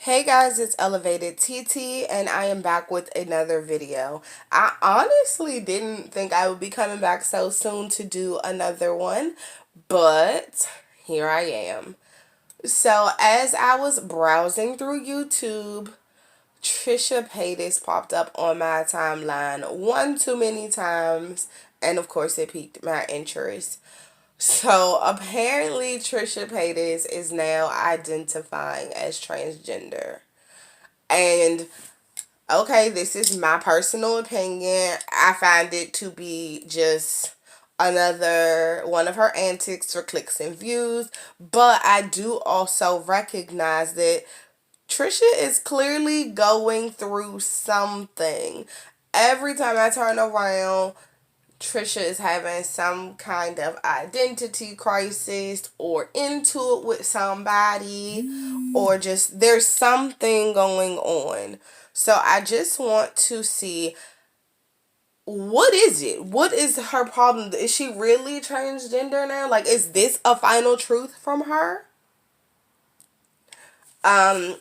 Hey guys, it's Elevatedteetee and I am back with another video. I honestly didn't think I would be coming back so soon to do another one, but here I am. So as I was browsing through YouTube, Trisha Paytas popped up on my timeline one too many times, and of course it piqued my interest. So apparently Trisha Paytas is now identifying as transgender. And okay, this is my personal opinion. I find it to be just another one of her antics for clicks and views. But I do also recognize that Trisha is clearly going through something. Every time I turn around, Trisha is having some kind of identity crisis or into it with somebody, or just there's something going on. So I just want to see, what is it? What is her problem? Is she really transgender now? Like, is this a final truth from her? Um,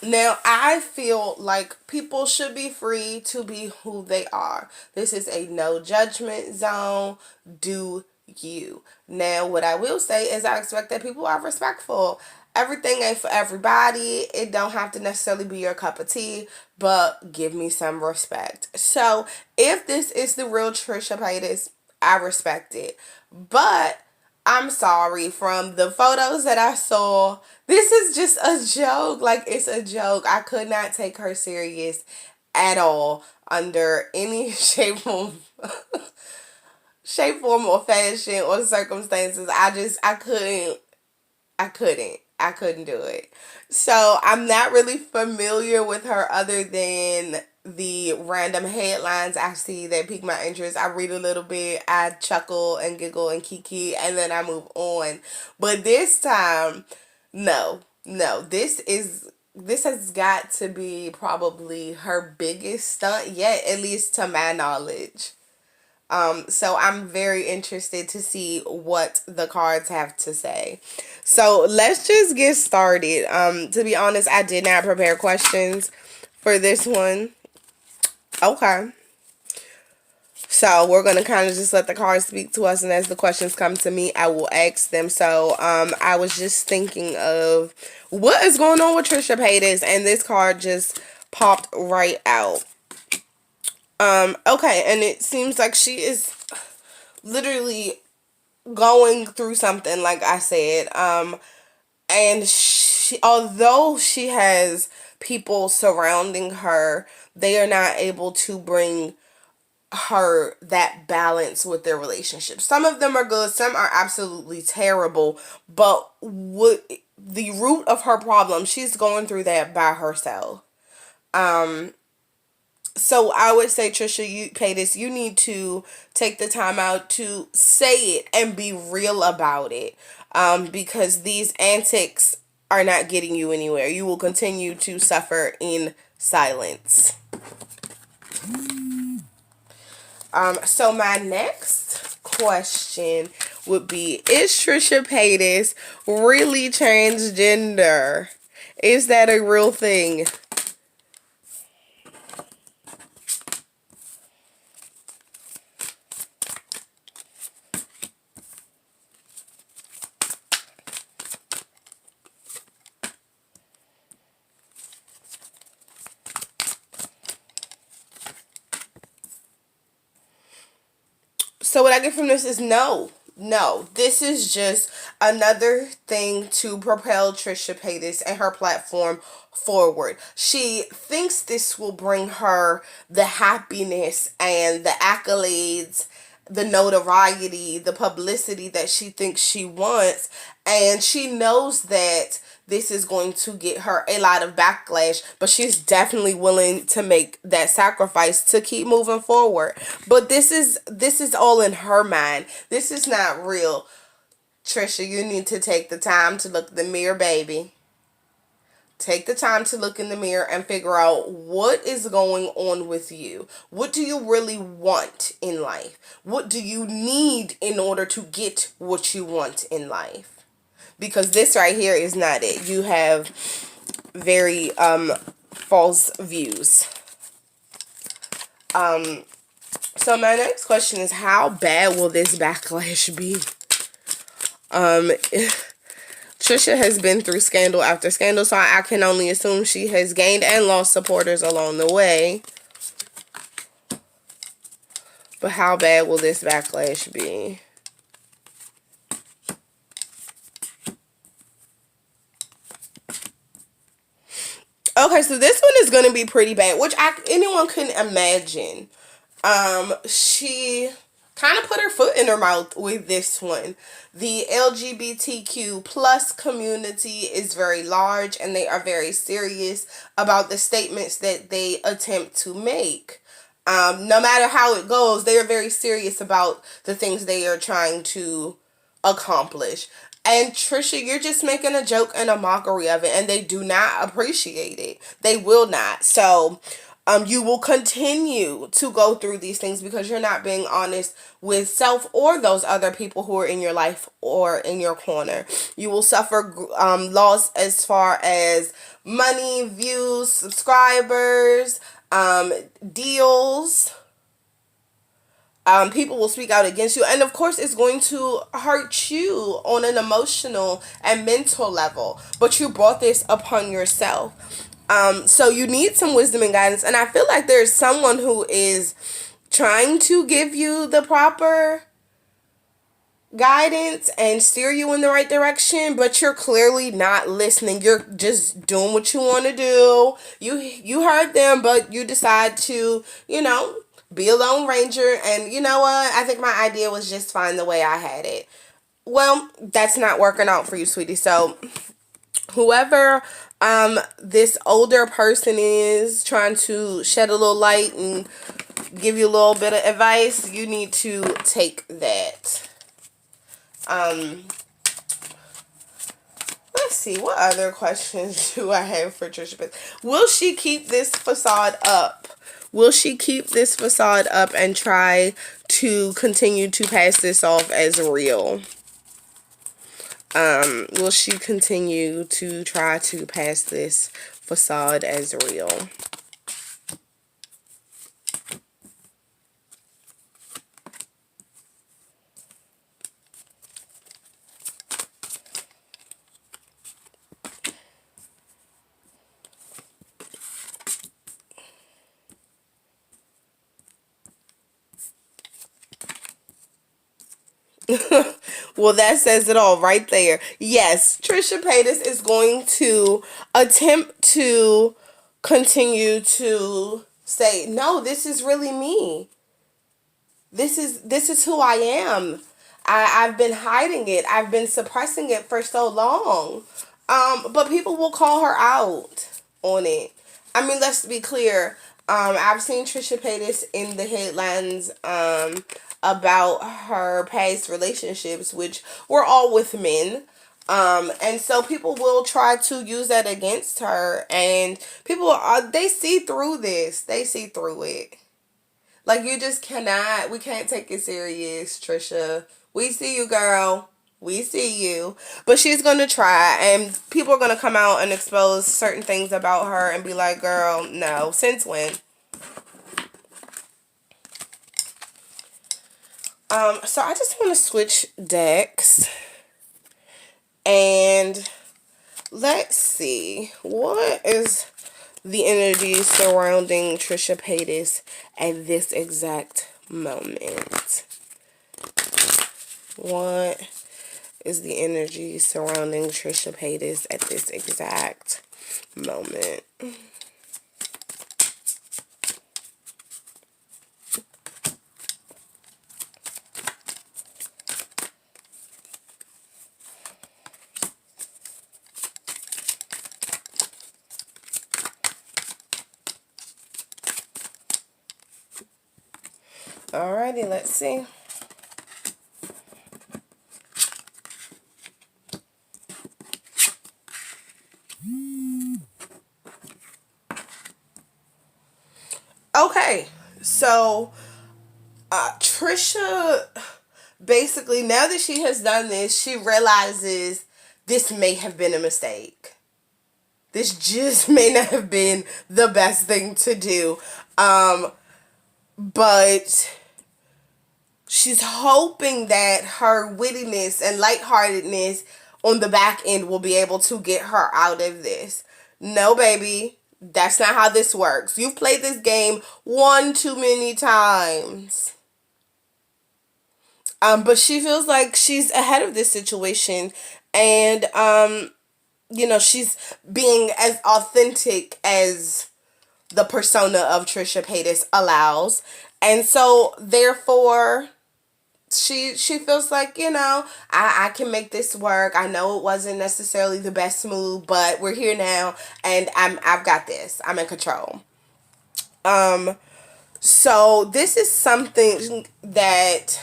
Now, I feel like people should be free to be who they are. This is a no judgment zone. Do you. Now, what I will say is I expect that people are respectful. Everything ain't for everybody. It don't have to necessarily be your cup of tea, but give me some respect. So, if this is the real Trisha Paytas, I respect it. But I'm sorry, from the photos that I saw, this is just a joke. Like, it's a joke. I could not take her serious at all under any shape, form, or fashion or circumstances. I couldn't do it. So I'm not really familiar with her other than the random headlines I see that pique my interest. I read a little bit, I chuckle and giggle and kiki, and then I move on. But this time, no. This has got to be probably her biggest stunt yet, at least to my knowledge. So I'm very interested to see what the cards have to say. So let's just get started. To be honest, I did not prepare questions for this one. Okay. So we're gonna kind of just let the cards speak to us, and as the questions come to me, I will ask them. So I was just thinking of what is going on with Trisha Paytas, and this card just popped right out. Okay, and it seems like she is literally going through something, like I said. And she, although she has people surrounding her, they are not able to bring her that balance with their relationship. Some of them are good, some are absolutely terrible, but what the root of her problem, she's going through that by herself. So I would say, Trisha, you Paytas, you need to take the time out to say it and be real about it. Because these antics are not getting you anywhere. You will continue to suffer in silence. So my next question would be, is Trisha Paytas really transgender? Is that a real thing? So what I get from this is no. No, this is just another thing to propel Trisha Paytas and her platform forward. She thinks this will bring her the happiness and the accolades, the notoriety, the publicity that she thinks she wants, and she knows that this is going to get her a lot of backlash, but she's definitely willing to make that sacrifice to keep moving forward. But this is all in her mind. This is not real. Trisha, you need to take the time to look in the mirror, baby. Take the time to look in the mirror and figure out what is going on with you. What do you really want in life? What do you need in order to get what you want in life? Because this right here is not it. You have very false views. So my next question is, how bad will this backlash be? Trisha has been through scandal after scandal, so I can only assume she has gained and lost supporters along the way. But how bad will this backlash be? Okay, so this one is going to be pretty bad, which anyone can imagine. She kind of put her foot in her mouth with this one. The LGBTQ plus community is very large, and they are very serious about the statements that they attempt to make. No matter how it goes, they are very serious about the things they are trying to accomplish. And Trisha, you're just making a joke and a mockery of it, and they do not appreciate it. They will not. So, you will continue to go through these things because you're not being honest with self or those other people who are in your life or in your corner. You will suffer loss as far as money, views, subscribers, deals. People will speak out against you, and of course it's going to hurt you on an emotional and mental level, but you brought this upon yourself. So you need some wisdom and guidance, and I feel like there's someone who is trying to give you the proper guidance and steer you in the right direction, but you're clearly not listening. You're just doing what you want to do. You heard them, but you decide to, be a lone ranger, and you know what? I think my idea was just fine the way I had it. Well, that's not working out for you, sweetie. So whoever this older person is trying to shed a little light and give you a little bit of advice, you need to take that. Let's see, what other questions do I have for Trisha? Will she keep this facade up? Will she keep this facade up and try to continue to pass this off as real? Will she continue to try to pass this facade as real? Well, that says it all right there. Yes, Trisha Paytas is going to attempt to continue to say, no, this is really me. This is who I am. I've been hiding it. I've been suppressing it for so long. But people will call her out on it. I mean, let's be clear. I've seen Trisha Paytas in the headlines about her past relationships, which were all with men. And so people will try to use that against her, and they see through this. They see through it. Like, you just cannot, we can't take it serious, Trisha. We see you, girl. We see you. But she's going to try, and people are going to come out and expose certain things about her and be like, girl, no. Since when? So I just want to switch decks. And let's see. What is the energy surrounding Trisha Paytas at this exact moment? What is the energy surrounding Trisha Paytas at this exact moment? Alrighty, let's see. Okay, so Trisha, basically, now that she has done this, she realizes this may have been a mistake. this just may not have been the best thing to do. But she's hoping that her wittiness and lightheartedness on the back end will be able to get her out of this. No, baby. That's not how this works. You've played this game one too many times. But she feels like she's ahead of this situation, and she's being as authentic as the persona of Trisha Paytas allows, and so therefore she feels like, I can make this work. I know it wasn't necessarily the best move, but we're here now, and I've got this. I'm in control. So this is something that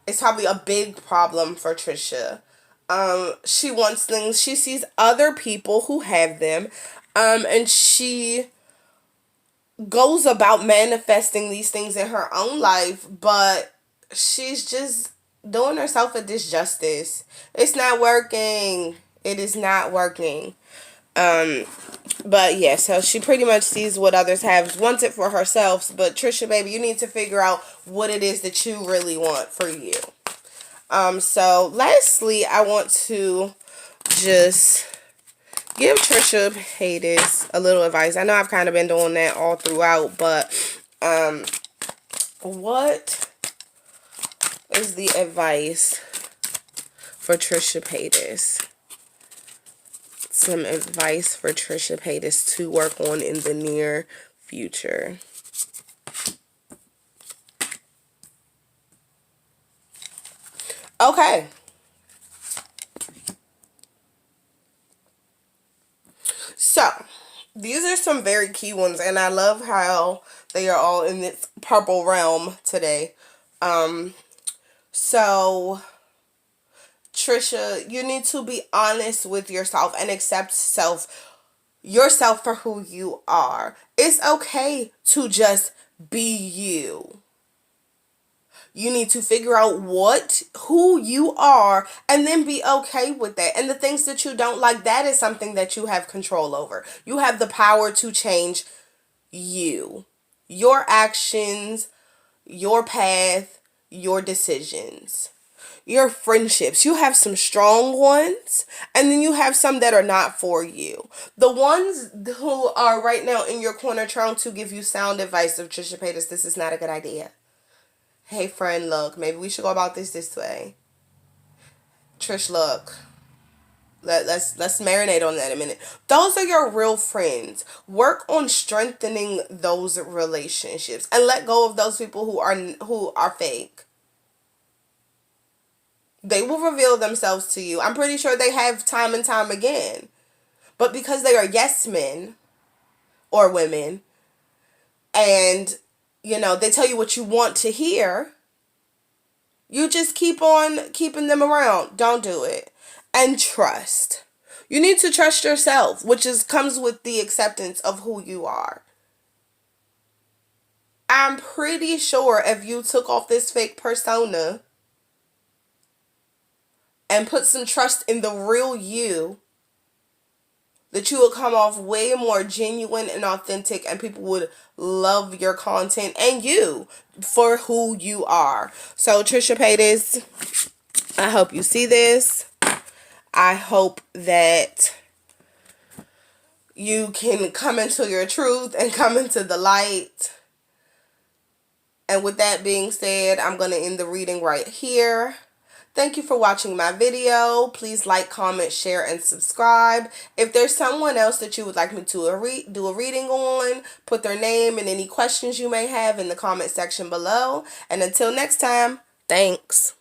is probably a big problem for Trisha. She wants things. She sees other people who have them, and she goes about manifesting these things in her own life, but she's just doing herself a disjustice. It's not working. It is not working. But yeah, so she pretty much sees what others have, wants it for herself. But Trisha, baby, you need to figure out what it is that you really want for you. So lastly, I want to just give Trisha Paytas a little advice. I know I've kind of been doing that all throughout, but what is the advice for Trisha Paytas? Some advice for Trisha Paytas to work on in the near future. Okay. So, these are some very key ones, and I love how they are all in this purple realm today. So, Trisha, you need to be honest with yourself and accept yourself for who you are. It's okay to just be you. You need to figure out who you are, and then be okay with that. And the things that you don't like, that is something that you have control over. You have the power to change you, your actions, your path, your decisions. Your friendships, you have some strong ones, and then you have some that are not for you. The ones who are right now in your corner trying to give you sound advice of Trisha Paytas, this is not a good idea. Hey friend, look, maybe we should go about this way. Trish, look, let's marinate on that a minute. Those are your real friends. Work on strengthening those relationships and let go of those people who are fake. They will reveal themselves to you. I'm pretty sure they have time and time again. But because they are yes men or women, and, they tell you what you want to hear, you just keep on keeping them around. Don't do it. And trust. You need to trust yourself, which comes with the acceptance of who you are. I'm pretty sure if you took off this fake persona and put some trust in the real you, that you would come off way more genuine and authentic, and people would love your content and you for who you are. So Trisha Paytas, I hope you see this. I hope that you can come into your truth and come into the light. And with that being said, I'm going to end the reading right here. Thank you for watching my video. Please like, comment, share, and subscribe. If there's someone else that you would like me to do a reading on, put their name and any questions you may have in the comment section below. And until next time, thanks.